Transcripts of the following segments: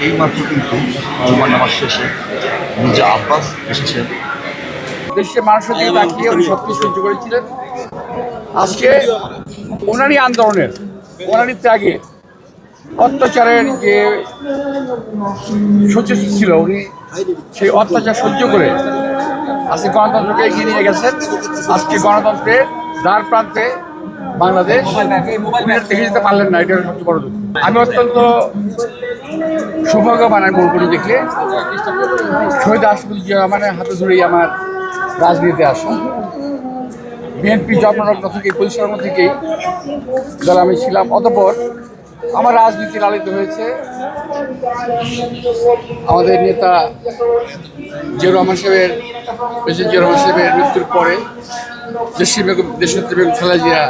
এইমাত্র কিন্তু জুমার নামাজ শেষে মির্জা আব্বাস এসেছেন। দেশের মানুষের দিকে তাকিয়ে উনি সব কিছু সহ্য করেছিলেন। আজকে ওনারই আন্দোলনের, ওনারই ত্যাগে, অত্যাচারের যে সচেষ্ট ছিল, উনি সেই অত্যাচার সহ্য করে আজকে গণতন্ত্রকে এগিয়ে নিয়ে গেছেন। আজকে গণতন্ত্রের দ্বার প্রান্তে বাংলাদেশ দেখে যেতে পারলেন না, এটা সবচেয়ে বড় দুঃখ। আমি অত্যন্ত সৌভাগ্যবান মনে করি দেখে শহীদ রাষ্ট্রপতি জিয়া রহমানের হাতে ধরেই আমার রাজনীতিতে আসা। বিএনপি জন্মলগ্ন থেকে পরিচালনা থেকেই দল আমি ছিলাম। অতঃপর আমার রাজনীতি লালিত হয়েছে আমাদের নেতা জিয়া রহমান সাহেবের, প্রেসিডেন্ট জিয়া রহমান সাহেবের মৃত্যুর পরে দেশনেত্রী বেগম খালেদা জিয়া,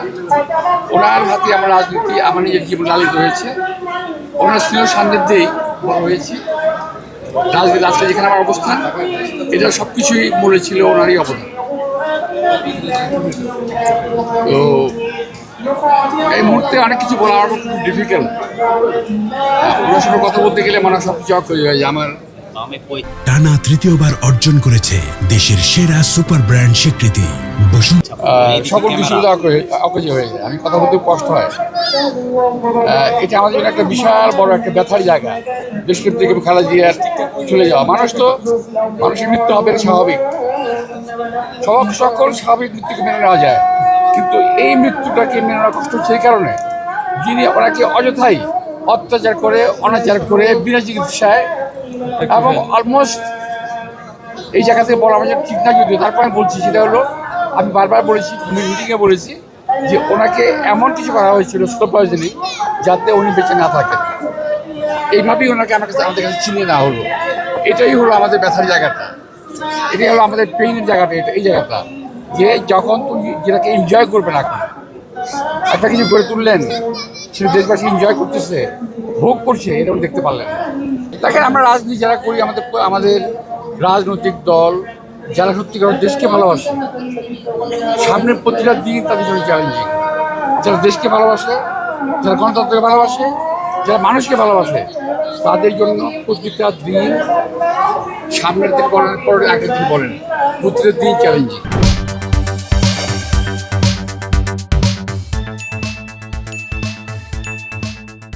ওনার হাতে আমার রাজনীতি, আমার নিজের জীবন লালিত হয়েছে। ওনার স্নেহ সান্নিধ্যেই বড় হয়েছি। রাজনীতি আজকে যেখানে আমার অবস্থান, এটা সব কিছুই মনে ছিল ওনারই অবদান। তো এই মুহূর্তে অনেক কিছু বলা আমার খুব ডিফিকাল্ট। ওনার সঙ্গে কথা বলতে গেলে মনে সব কিছু হয়ে যায় আমার। টানা তৃতীয়বার অর্জন করেছে দেশের সেরা সুপার ব্র্যান্ড স্বীকৃতি সকল কিছু অকেজে হয়ে যায়, আমি কথা বলতে কষ্ট হয়। এটা আমাদের জন্য একটা বিশাল বড় একটা ব্যথার জায়গা। দেশের থেকে খালেদা জিয়ার চলে যাওয়া, মানুষের মৃত্যু হবে স্বাভাবিক, সকল স্বাভাবিক মৃত্যুকে মেনে নেওয়া যায়, কিন্তু এই মৃত্যুটাকে মেনে নেওয়া কষ্ট সেই কারণে যিনি ওনাকে অযথাই অত্যাচার করে, অনাচার করে, বিনা চিকিৎসায়, এবং অলমোস্ট এই জায়গা থেকে বলা আমার ঠিক না, যদিও তারপর আমি বলছি, সেটা হলো আমি বারবার বলেছি, মিটিংয়ে বলেছি যে ওনাকে এমন কিছু করা হয়েছিল স্লো পয়জনিং, যাতে উনি বেঁচে না থাকেন। এইভাবেই ওনাকে আমাদের কাছে চিনিয়ে নেওয়া হলো। এটাই হলো আমাদের ব্যথার জায়গাটা, এটাই হলো আমাদের পেইনের জায়গাটা। এই জায়গাটা যে যখন তুমি যেটাকে এনজয় করবে না, একটা কিছু করে তুললেন, সেটা দেশবাসী এনজয় করতেছে, ভোগ করছে, এরকম দেখতে পারলেন। দেখেন, আমরা রাজনীতি যারা করি, আমাদের রাজনৈতিক দল যারা সত্যিকার দেশকে ভালোবাসে, সামনের প্রতিটা দিন তাদের জন্য চ্যালেঞ্জিং। যারা দেশকে ভালোবাসে, যারা গণতন্ত্রকে ভালোবাসে, যারা মানুষকে ভালোবাসে, তাদের জন্য প্রতিটা দিন, সামনের দিন বলেন, পরের আগের দিন বলেন, প্রতিটা দিন চ্যালেঞ্জিং।